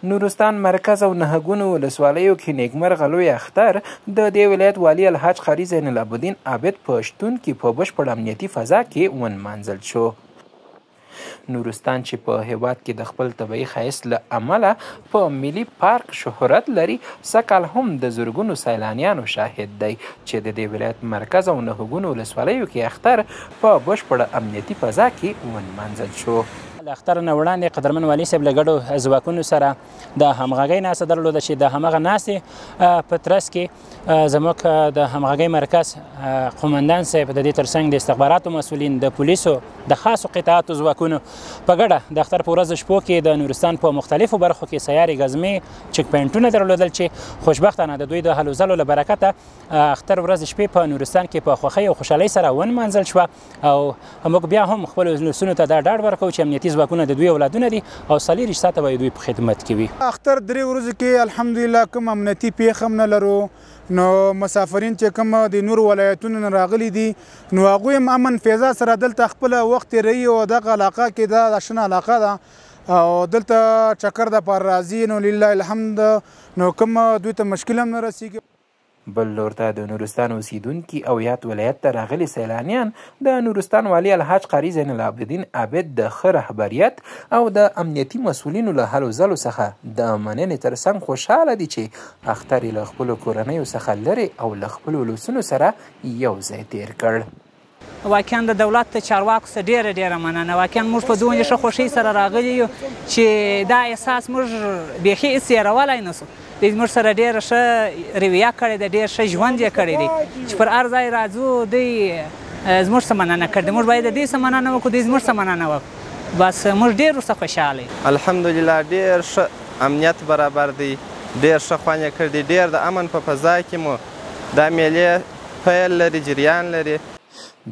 نورستان مرکز او نهګونو ولسوالیو کې نیکمرغه لوی اختر د دې ولایت والي الحاج قاري زین العابدین عابد په شتون کې په بشپړ امنیتي فضا کې ونمانځل شو. نورستان چې په هیواد کې د خپل طبیعي ښایست له امله په ملي پارک شهرت لري، سږکال هم د زرګونو سیلانیانو شاهد دی چې د دې ولایت مرکز او نهګونو ولسوالیو کې اختر په بشپړه امنیتي فضا کې ونمانځل شو. له اختر نه وړاندې قدرمن والي صاحب له ګډو ځواکونو سره د همغږۍ ناسته درلوده چې د همغه ناستې په ترڅ کې زموږ د همغږۍ مرکز قومندان صاحب د دې ترڅنګ د استخباراتو مسؤلین، د پولیسو، د خاصو قطاعاتو ځواکونو په ګډه د اختر په ورځ شپو کې د نورستان په مختلفو برخو کې سیارې ګزمې چک پوینټونه درلودل چې خوشبختانه د دوی د هلو ځلو له برکته اختر ورځ شپې په نورستان کې په خوښۍ او خوشحالۍ سره ونمانځل شوه او موږ بیا هم خپلو ولسونو ته دا ډاډ ورکوو چې امنیتي ځواکونه د دوی اولادونه دي او 40 ساعته به دوی په خدمت کې وي. اختر 3 ورځې کې الحمدلله کوم امنیتي پیښه هم نه لرو، نو مسافرین چې کوم د نور ولایتونو نه راغلي دي نو هغوی هم امن فضا سره دلته خپله وخت تېروي او دغه علاقه کې دا شنه علاقه ده او دلته چکر د پاره راځي، نو لله الحمد، نو کوم دوی ته مشکل هم نه رسیږي. بل لور ته د نورستان اوسیدونکي او یاد ولایت ته راغلي سیلانیان د نورستان والي الحاج قاري زین العابدین عابد د ښه رهبریت او د امنیتي مسؤلینو له هلو ځلو څخه د مننې ترڅنګ خوشحاله دي چې اختر یې له خپلو کورنیو څخه لرې او له خپلو ولسونو سره یو ځای تیر کړ. واقعا د دولت د چارواکو څخه ډیره مننه. واقعا موږ په دومره ښه خوښۍ سره راغلي یو چې دا احساس موږ بیخي هېڅ هېرولی نه سو. دوی زموږ سره ډېره ښه رویه کړې ده، ډېر ښه ژوند یې کړی دی چې پر هر ځای راځو دوی زموږ څه مننه کړې ده. موږ باید د دوی څه مننه وکړو، دوی زموږ څه مننه وکړو. بس موږ ډېر ورڅخه خوشحاله یو. الحمدلله ډېر ښه امنیت برابر دی، ډېر ښه خوند یې کړی دی، ډېر د امن په فضا کې مو دا میلې پیل لري، جریان لري.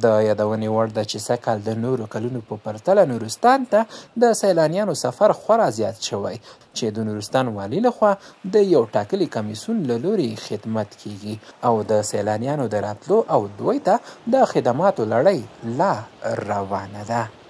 د یادونې وړ ده چې سږکال د نورو کلونو په پرتله نورستان ته د سیلانیانو سفر خورا زیات شوی چې د نورستان والي لخوا د یو ټاکلي کمیسیون له لورې خدمت کیږي او د سیلانیانو د راتلو او دوی ته د خدماتو لړۍ لا روانه ده.